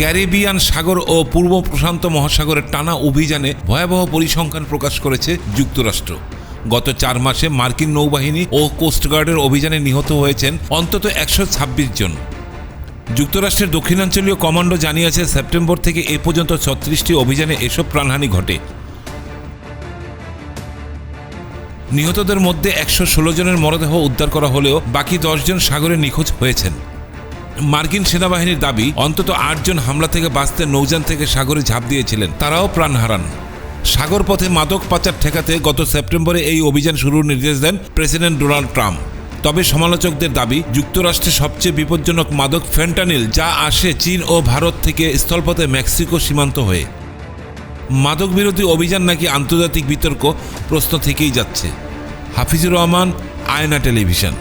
Caribbean সাগর ও পূর্ব প্রশান্ত মহাসাগরের টানা অভিযানে ভয়াবহ পরিসংখ্যান প্রকাশ করেছে যুক্তরাষ্ট্র। গত 4 মাসে মার্কিন নৌবাহিনী ও কোস্টগার্ডের অভিযানে নিহত হয়েছেন অন্তত 126 জন। যুক্তরাষ্ট্রের দক্ষিণাঞ্চলীয় কমান্ডো জানিয়েছে সেপ্টেম্বর থেকে এ পর্যন্ত 36টি অভিযানে এসব প্রাণহানি ঘটে। নিহতদের মধ্যে 116 জনের মরদেহ উদ্ধার করা হলেও বাকি 10 জন সাগরে নিখোঁজ হয়েছেন। মার্কিন সেনাবাহিনীর দাবি, অন্তত 8 জন হামলা থেকে বাঁচতে নৌযান থেকে সাগরে ঝাঁপ দিয়েছিলেন, তারাও প্রাণ হারান। সাগর পথে মাদক পাচার ঠেকাতে গত সেপ্টেম্বরে এই অভিযান শুরুর নির্দেশ দেন প্রেসিডেন্ট ডোনাল্ড ট্রাম্প। তবে সমালোচকদের দাবি, যুক্তরাষ্ট্রের সবচেয়ে বিপজ্জনক মাদক ফেন্টানিল, যা আসে চীন ও ভারত থেকে স্থলপথে মেক্সিকো সীমান্ত হয়ে। মাদক বিরোধী অভিযান নাকি আন্তর্জাতিক বিতর্ক, প্রশ্ন থেকেই যাচ্ছে। হাফিজুর রহমান, আয়না টেলিভিশন।